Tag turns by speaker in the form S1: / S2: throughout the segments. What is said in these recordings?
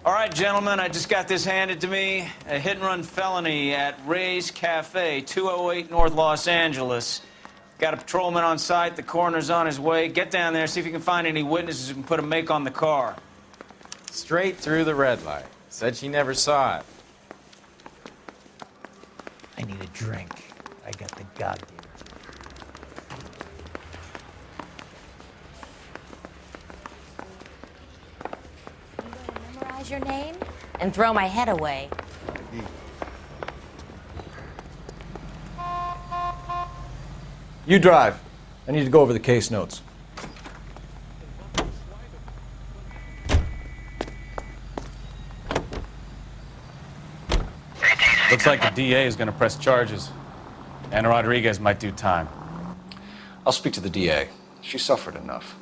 S1: All right, gentlemen, I just got this handed to me. A hit-and-run felony at Ray's Cafe, 208 North Los Angeles. Got a patrolman on site. The coroner's on his way. Get down there, see if you can find any witnesses who can put a make on the car.
S2: Straight through the red light. Said she never saw it.
S3: I need a drink. I got the goddamn drink.
S4: Memorize your name and throw my head away.
S5: You drive. I need to go over the case notes.
S1: Looks like the DA is going to press charges. Anna Rodriguez might do time.
S5: I'll speak to the DA. She suffered enough.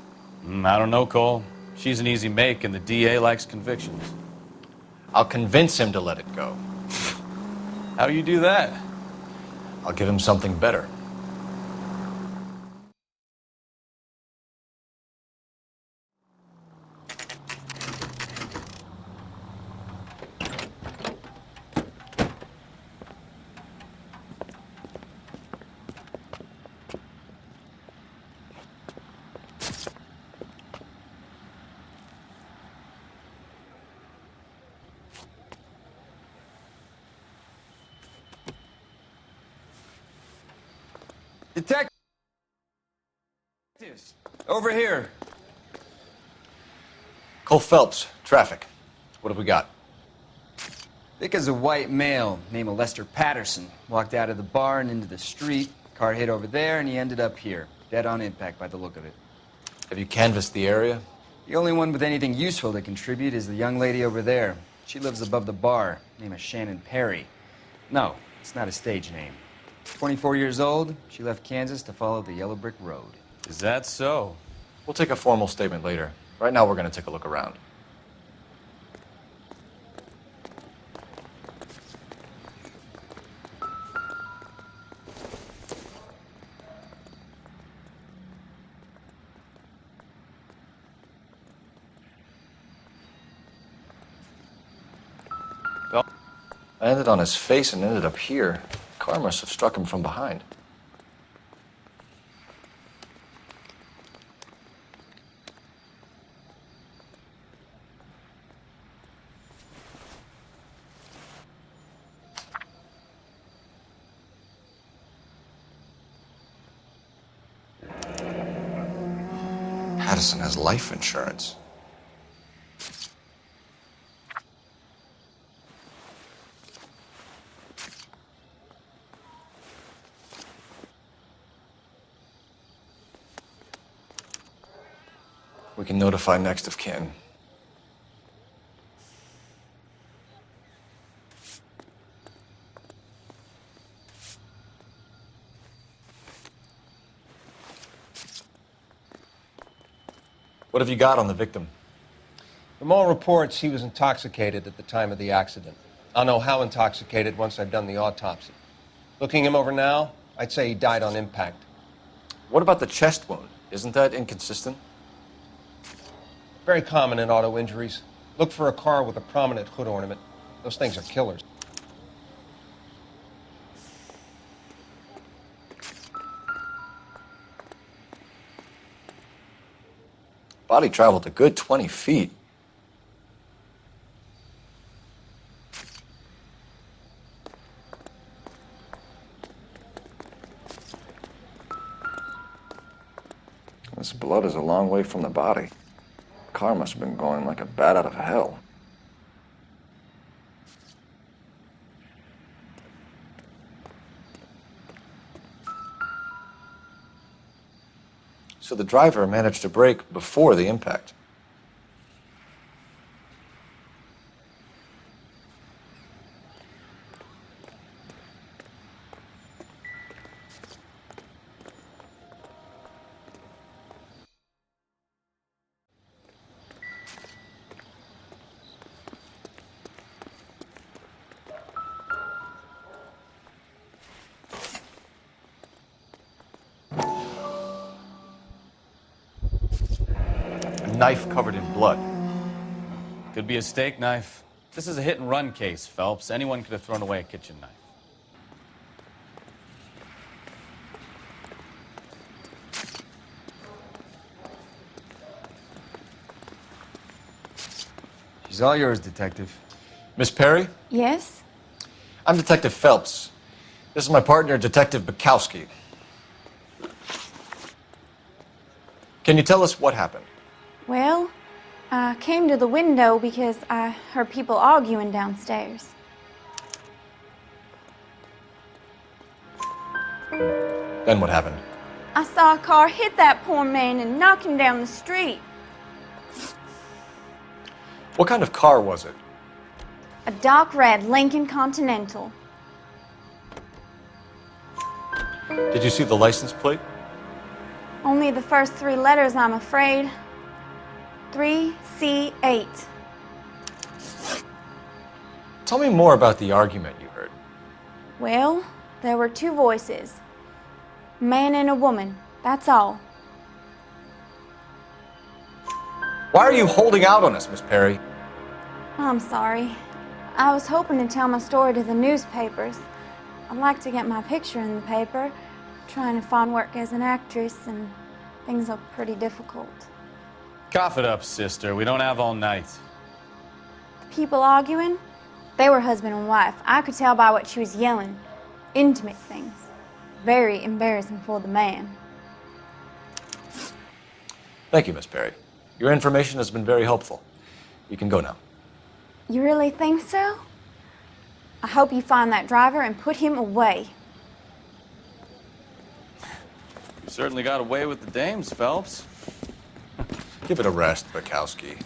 S1: I don't know, Cole. She's an easy make, and the DA likes convictions.
S5: I'll convince him to let it go.
S1: How do you do that?
S5: I'll give him something better.
S1: Detectives, over here.
S5: Cole Phelps, traffic. What have we got?
S6: Vic is a white male named Lester Patterson. Walked out of the bar and into the street. Car hit over there, and he ended up here. Dead on impact by the look of it.
S5: Have you canvassed the area?
S6: The only one with anything useful to contribute is the young lady over there. She lives above the bar. Name is Shannon Perry. No, it's not a stage name. 24 years old, she left Kansas to follow the Yellow Brick Road.
S1: Is that so?
S5: We'll take a formal statement later. Right now, we're going to take a look around. Well, I landed on his face and ended up here. The car must have struck him from behind. Patterson has life insurance. We can notify next of kin. What have you got on the victim?
S7: From all reports, he was intoxicated at the time of the accident. I'll know how intoxicated once I've done the autopsy. Looking him over now, I'd say he died on impact.
S5: What about the chest wound? Isn't that inconsistent?
S7: Very common in auto injuries. Look for a car with a prominent hood ornament. Those things are killers.
S5: Body traveled a good 20 feet. This blood is a long way from the body. The car must have been going like a bat out of hell. So the driver managed to brake before the impact.
S8: knife covered in blood?
S2: Could be a steak knife. This is a hit-and-run case, Phelps. Anyone could have thrown away a kitchen knife.
S6: She's all yours, Detective.
S8: Miss Perry?
S9: Yes?
S8: I'm Detective Phelps. This is my partner, Detective Bukowski. Can you tell us what happened?
S9: Well, I came to the window because I heard people arguing downstairs.
S8: Then what happened?
S9: I saw a car hit that poor man and knock him down the street.
S8: What kind of car was it?
S9: A dark red Lincoln Continental.
S8: Did you see the license plate?
S9: Only the first 3 letters, I'm afraid. 3C8.
S8: Tell me more about the argument you heard.
S9: Well, there were 2 voices. A man and a woman, that's all.
S8: Why are you holding out on us, Miss Perry?
S9: I'm sorry. I was hoping to tell my story to the newspapers. I'd like to get my picture in the paper. Trying to find work as an actress, and things are pretty difficult.
S2: Cough it up, sister. We don't have all night.
S9: People arguing? They were husband and wife. I could tell by what she was yelling. Intimate things. Very embarrassing for the man.
S8: Thank you, Miss Perry. Your information has been very helpful. You can go now.
S9: You really think so? I hope you find that driver and put him away.
S2: You certainly got away with the dames, Phelps.
S8: Give it a rest, Bukowski.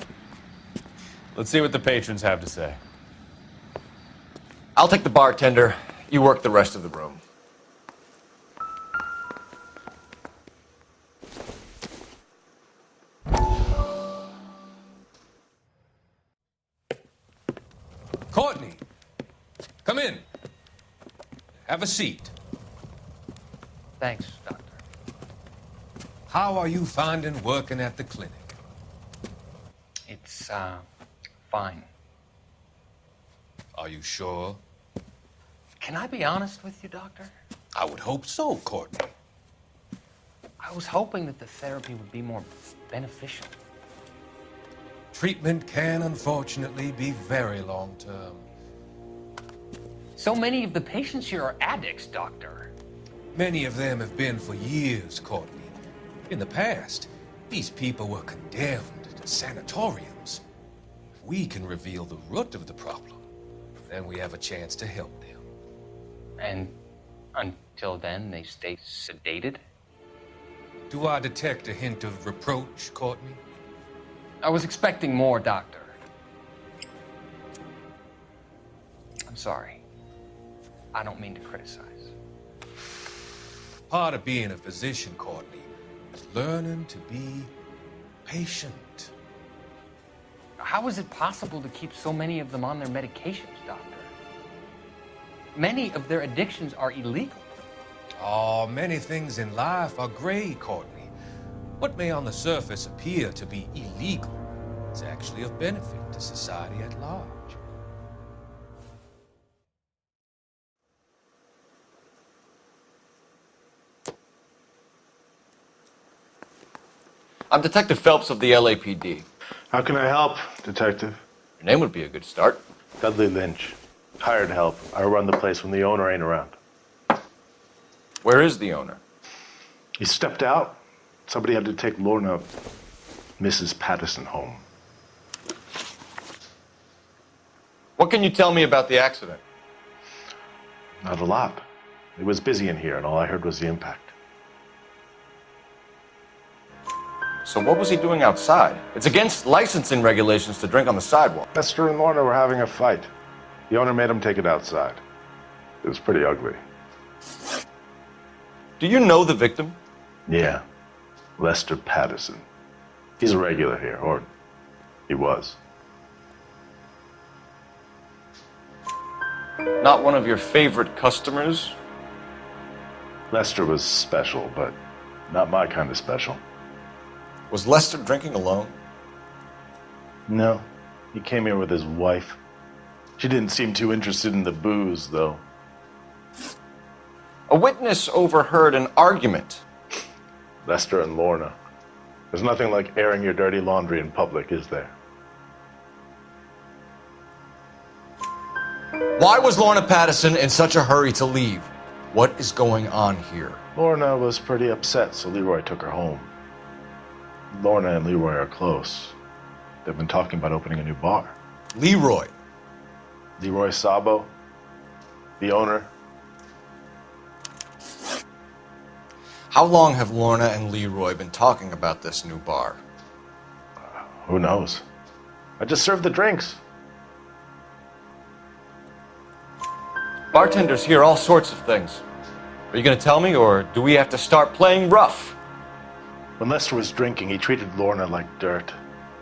S2: Let's see what the patrons have to say.
S8: I'll take the bartender. You work the rest of the room.
S10: Courtney, come in. Have a seat.
S3: Thanks, Doctor.
S10: How are you finding working at the clinic?
S3: It's, fine.
S10: Are you sure?
S3: Can I be honest with you, Doctor?
S10: I would hope so, Courtney.
S3: I was hoping that the therapy would be more beneficial.
S10: Treatment can, unfortunately, be very long-term.
S3: So many of the patients here are addicts, Doctor.
S10: Many of them have been for years, Courtney. In the past, these people were condemned to sanatoriums. If we can reveal the root of the problem, then we have a chance to help them.
S3: And until then, they stay sedated?
S10: Do I detect a hint of reproach, Courtney?
S3: I was expecting more, Doctor. I'm sorry. I don't mean to criticize.
S10: Part of being a physician, Courtney, is learning to be patient.
S3: How is it possible to keep so many of them on their medications, Doctor? Many of their addictions are illegal.
S10: Oh, many things in life are gray, Courtney. What may on the surface appear to be illegal is actually of benefit to society at large.
S8: I'm Detective Phelps of the LAPD.
S11: How can I help, Detective?
S8: Your name would be a good start.
S11: Dudley Lynch. Hired help. I run the place when the owner ain't around.
S8: Where is the owner?
S11: He stepped out. Somebody had to take Lorna, Mrs. Patterson, home.
S8: What can you tell me about the accident?
S11: Not a lot. It was busy in here, and all I heard was the impact.
S8: So what was he doing outside? It's against licensing regulations to drink on the sidewalk.
S11: Esther and Lorna were having a fight. The owner made him take it outside. It was pretty ugly.
S8: Do you know the victim?
S11: Yeah. Lester Patterson. He's a regular here, or he was.
S8: Not one of your favorite customers?
S11: Lester was special, but not my kind of special.
S8: Was Lester drinking alone?
S11: No, he came here with his wife. She didn't seem too interested in the booze, though.
S8: A witness overheard an argument.
S11: Lester and Lorna. There's nothing like airing your dirty laundry in public, is there?
S8: Why was Lorna Patterson in such a hurry to leave? What is going on here?
S11: Lorna was pretty upset, so Leroy took her home. Lorna and Leroy are close. They've been talking about opening a new bar.
S8: Leroy?
S11: Leroy Sabo, the owner.
S8: How long have Lorna and Leroy been talking about this new bar?
S11: Who knows? I just served the drinks.
S8: Bartenders hear all sorts of things. Are you going to tell me, or do we have to start playing rough?
S11: When Lester was drinking, he treated Lorna like dirt.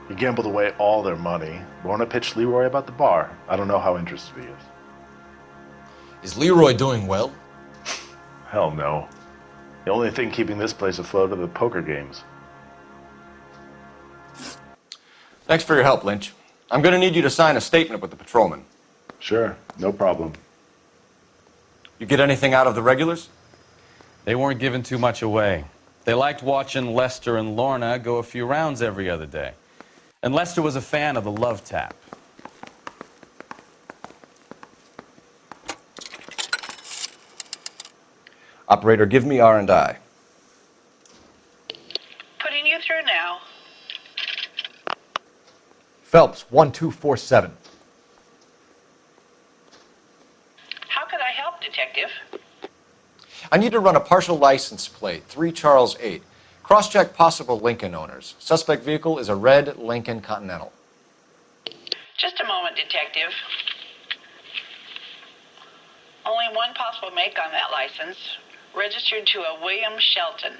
S11: He gambled away all their money. Lorna pitched Leroy about the bar. I don't know how interested he is.
S8: Is Leroy doing well?
S11: Hell no. The only thing keeping this place afloat are the poker games.
S8: Thanks for your help, Lynch. I'm going to need you to sign a statement with the patrolman.
S11: Sure, no problem.
S8: You get anything out of the regulars?
S2: They weren't giving too much away. They liked watching Lester and Lorna go a few rounds every other day. And Lester was a fan of the love tap.
S8: Operator, give me R&I.
S12: Putting you through now.
S8: Phelps, 1247.
S12: How could I help, Detective?
S8: I need to run a partial license plate, 3 Charles 8. Cross-check possible Lincoln owners. Suspect vehicle is a red Lincoln Continental.
S12: Just a moment, Detective. Only one possible make on that license. Registered to a William Shelton,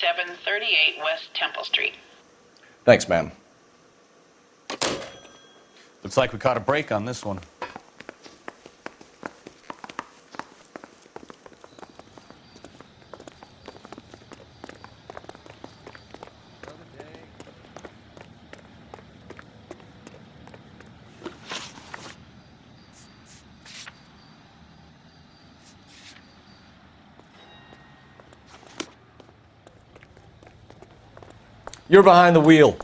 S12: 738 West Temple Street.
S8: Thanks, ma'am.
S2: Looks like we caught a break on this one.
S8: You're behind the wheel.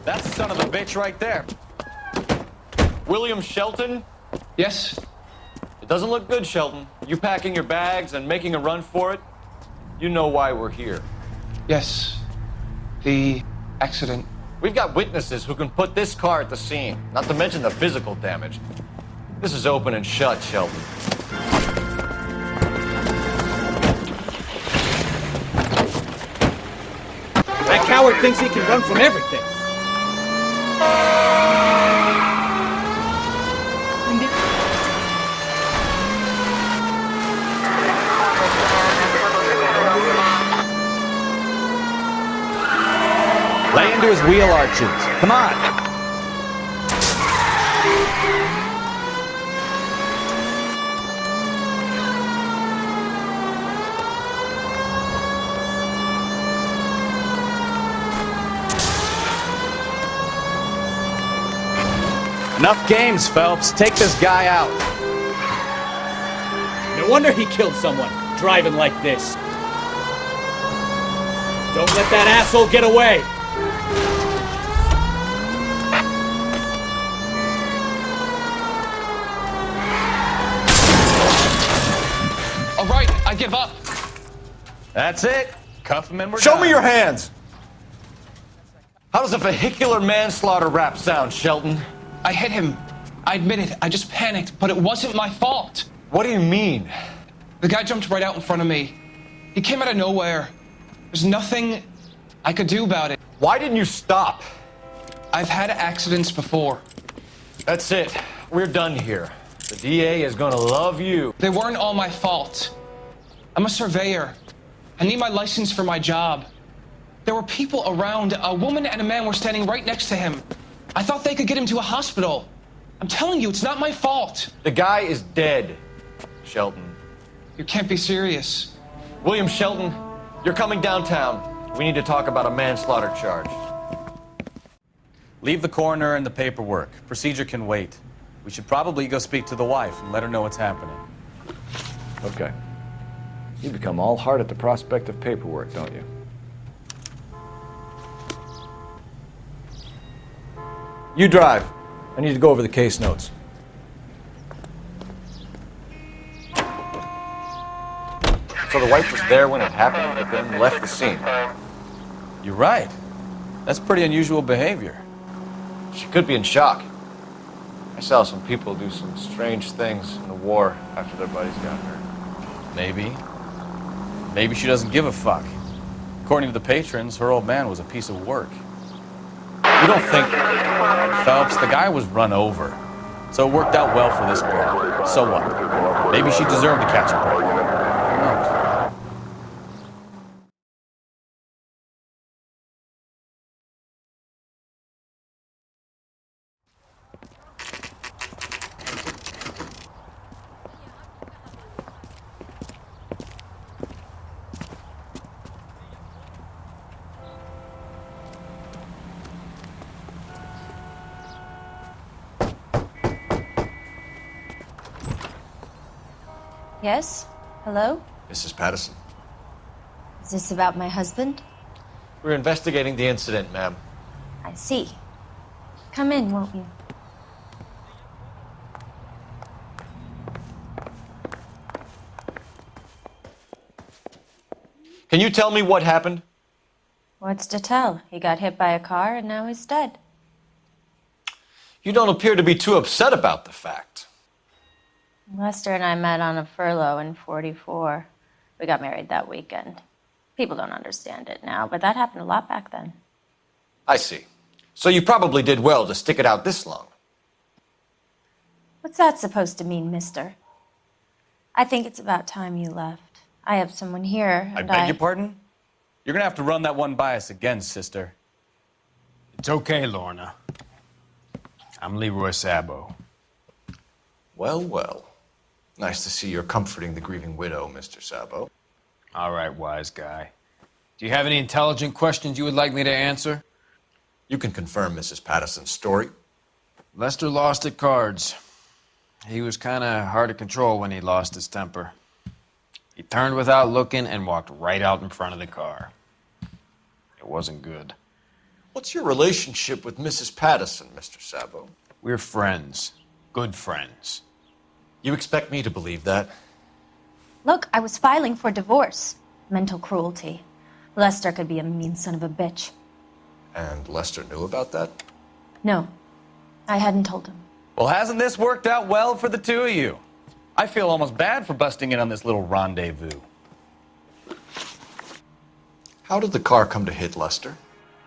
S2: That's the son of a bitch right there.
S8: William Shelton?
S3: Yes?
S8: It doesn't look good, Shelton. You packing your bags and making a run for it? You know why we're here.
S3: Yes. The accident.
S8: We've got witnesses who can put this car at the scene, not to mention the physical damage. This is open and shut, Shelton.
S13: That coward thinks he can run from everything.
S1: Lay into his wheel arches. Come on.
S2: Enough games, Phelps. Take this guy out.
S13: No wonder he killed someone, driving like this. Don't let that asshole get away.
S3: All right, I give up.
S2: That's it. Cuff him and we're
S8: Show
S2: done.
S8: me your hands! How does a vehicular manslaughter rap sound, Shelton?
S14: I hit him. I admit it. I just panicked, but it wasn't my fault.
S8: What do you mean?
S14: The guy jumped right out in front of me. He came out of nowhere. There's nothing I could do about it.
S8: Why didn't you stop?
S14: I've had accidents before.
S8: That's it. We're done here. The DA is gonna love you.
S14: They weren't all my fault. I'm a surveyor. I need my license for my job. There were people around. A woman and a man were standing right next to him. I thought they could get him to a hospital. I'm telling you, it's not my fault.
S8: The guy is dead, Shelton.
S14: You can't be serious.
S8: William Shelton, you're coming downtown. We need to talk about a manslaughter charge.
S2: Leave the coroner and the paperwork. Procedure can wait. We should probably go speak to the wife and let her know what's happening.
S5: Okay. You become all heart at the prospect of paperwork, don't you? You drive. I need to go over the case notes.
S8: So the wife was there when it happened, but then left the scene.
S2: You're right. That's pretty unusual behavior.
S8: She could be in shock. I saw some people do some strange things in the war after their buddies got hurt.
S2: Maybe. Maybe she doesn't give a fuck. According to the patrons, her old man was a piece of work. You don't think... Phelps, the guy was run over. So it worked out well for this bloke. So what? Maybe she deserved to catch a break. Who knows?
S4: Yes? Hello?
S8: Mrs. Patterson.
S4: Is this about my husband?
S8: We're investigating the incident, ma'am.
S4: I see. Come in, won't you?
S8: Can you tell me what happened?
S4: What's to tell? He got hit by a car and now he's dead.
S8: You don't appear to be too upset about the fact.
S4: Lester and I met on a furlough in '44. We got married that weekend. People don't understand it now, but that happened a lot back then.
S8: I see. So you probably did well to stick it out this long.
S4: What's that supposed to mean, mister? I think it's about time you left. I have someone here,
S2: I
S4: and
S2: beg your pardon? You're gonna have to run that one by us again, sister.
S15: It's okay, Lorna. I'm Leroy Sabo.
S8: Well, well. Nice to see you're comforting the grieving widow, Mr. Sabo.
S15: All right, wise guy. Do you have any intelligent questions you would like me to answer?
S8: You can confirm Mrs. Patterson's story.
S15: Lester lost at cards. He was kind of hard to control when he lost his temper. He turned without looking and walked right out in front of the car. It wasn't good.
S8: What's your relationship with Mrs. Patterson, Mr. Sabo?
S15: We're friends. Good friends.
S8: You expect me to believe that?
S4: Look, I was filing for divorce. Mental cruelty. Lester could be a mean son of a bitch.
S8: And Lester knew about that?
S4: No, I hadn't told him.
S2: Well, hasn't this worked out well for the two of you? I feel almost bad for busting in on this little rendezvous.
S8: How did the car come to hit Lester?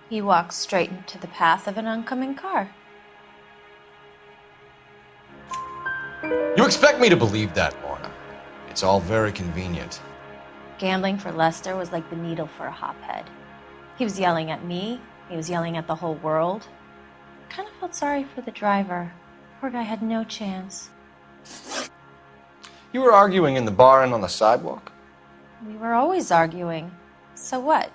S4: He walked straight into the path of an oncoming car.
S8: You expect me to believe that, Lorna? It's all very convenient.
S4: Gambling for Lester was like the needle for a hophead. He was yelling at me. He was yelling at the whole world. I kind of felt sorry for the driver. Poor guy had no chance.
S8: You were arguing in the bar and on the sidewalk?
S4: We were always arguing. So what?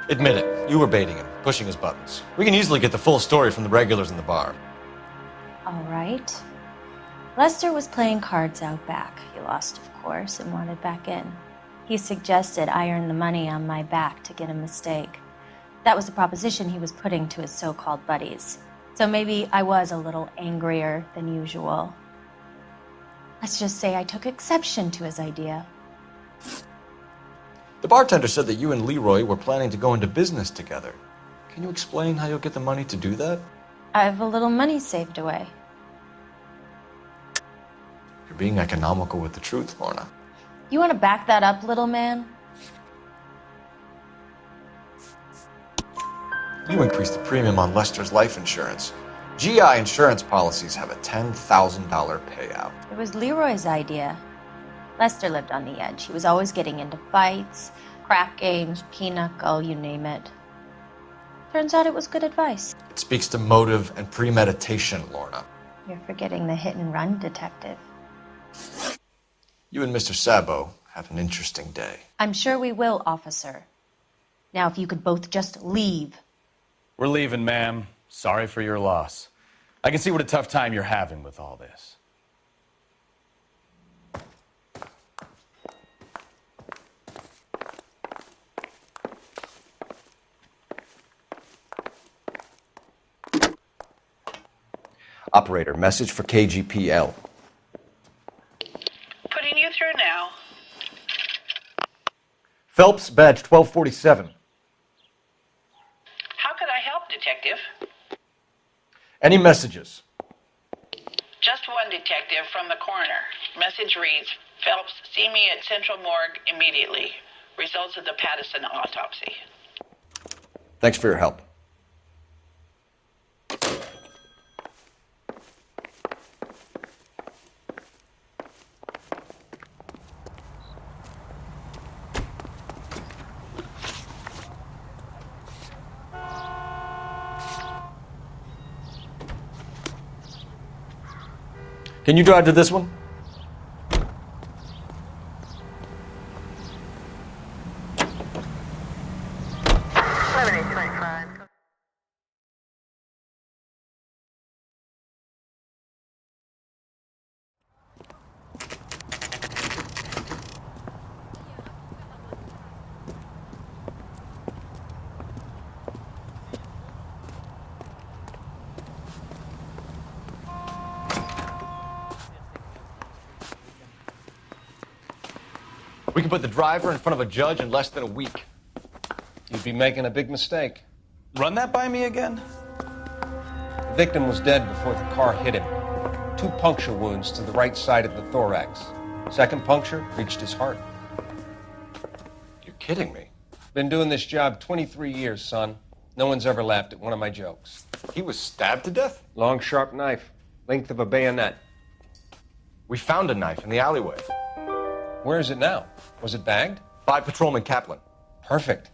S8: Admit it. You were baiting him, pushing his buttons. We can easily get the full story from the regulars in the bar.
S4: All right. Lester was playing cards out back. He lost, of course, and wanted back in. He suggested I earn the money on my back to get a mistake. That was the proposition he was putting to his so-called buddies. So maybe I was a little angrier than usual. Let's just say I took exception to his idea.
S8: The bartender said that you and Leroy were planning to go into business together. Can you explain how you'll get the money to do that?
S4: I have a little money saved away.
S8: You're being economical with the truth, Lorna.
S4: You want to back that up, little man?
S8: You increased the premium on Lester's life insurance. GI insurance policies have a $10,000 payout.
S4: It was Leroy's idea. Lester lived on the edge. He was always getting into fights, crack games, pinochle, you name it. Turns out it was good advice.
S8: It speaks to motive and premeditation, Lorna.
S4: You're forgetting the hit and run detective.
S8: You and Mr. Sabo have an interesting day.
S4: I'm sure we will, officer. Now, if you could both just leave.
S2: We're leaving, ma'am. Sorry for your loss. I can see what a tough time you're having with all this.
S5: Operator, message for KGPL.
S12: Putting you through now.
S8: Phelps, badge 1247.
S12: How could I help, Detective?
S8: Any messages?
S12: Just one detective from the coroner. Message reads, Phelps, see me at Central Morgue immediately. Results of the Pattison autopsy.
S5: Thanks for your help.
S8: Can you drive to this one? We can put the driver in front of a judge in less than a week.
S7: You'd be making a big mistake.
S2: Run that by me again?
S7: The victim was dead before the car hit him. 2 puncture wounds to the right side of the thorax. Second puncture reached his heart.
S8: You're kidding me.
S7: Been doing this job 23 years, son. No one's ever laughed at one of my jokes.
S8: He was stabbed to death?
S7: Long, sharp knife. Length of a bayonet.
S8: We found a knife in the alleyway.
S7: Where is it now? Was it bagged?
S8: By Patrolman Kaplan.
S7: Perfect.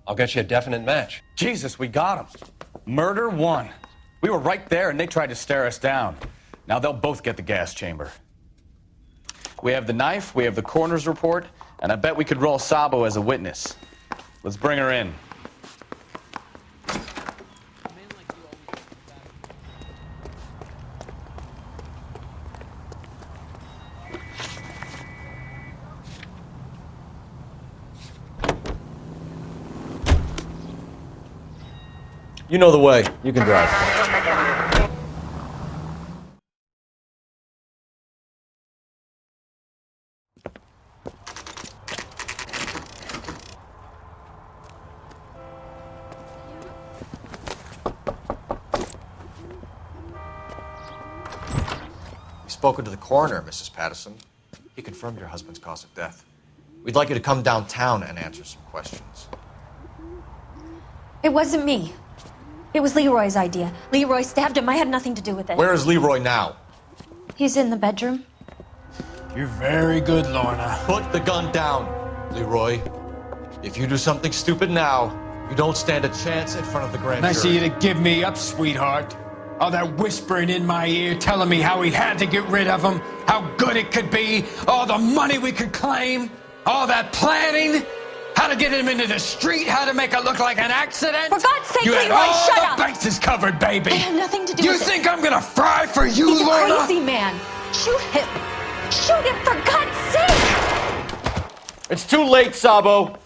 S7: I'll get you a definite match.
S2: Jesus, we got him. Murder 1. We were right there and they tried to stare us down. Now they'll both get the gas chamber. We have the knife, we have the coroner's report, and I bet we could roll Sabo as a witness. Let's bring her in.
S8: You know the way. You can drive. We've spoken to the coroner, Mrs. Pattison. He confirmed your husband's cause of death. We'd like you to come downtown and answer some questions.
S4: It wasn't me. It was Leroy's idea. Leroy stabbed him. I had nothing to do with it.
S8: Where is Leroy now?
S4: He's in the bedroom.
S15: You're very good, Lorna.
S8: Put the gun down, Leroy. If you do something stupid now, you don't stand a chance in front of the grand jury.
S15: Nice of you to give me up, sweetheart. All that whispering in my ear telling me how we had to get rid of him, how good it could be, all the money we could claim, all that planning, how to get him into the street, how to make it look like an accident.
S4: For God's sake,
S15: you had
S4: Leroy,
S15: all
S4: shut
S15: the
S4: up!
S15: bases covered, baby.
S4: I have nothing to do
S15: you
S4: with it.
S15: You think I'm gonna fry for you,
S4: He's
S15: Lorna?
S4: a crazy man. Shoot him. Shoot him, for God's sake!
S8: It's too late, Sabo.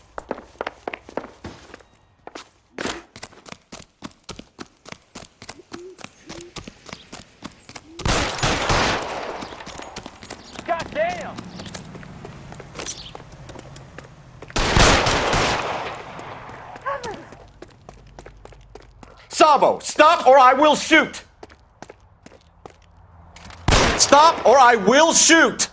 S8: Bravo, stop or I will shoot! Stop or I will shoot!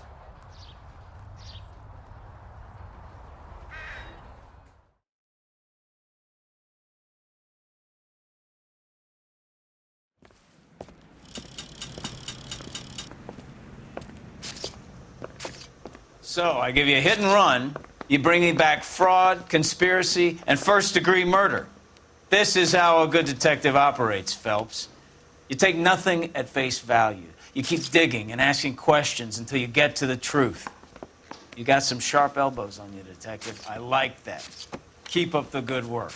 S1: So, I give you a hit and run. You bring me back fraud, conspiracy, and first-degree murder. This is how a good detective operates, Phelps. You take nothing at face value. You keep digging and asking questions until you get to the truth. You got some sharp elbows on you, detective. I like that. Keep up the good work.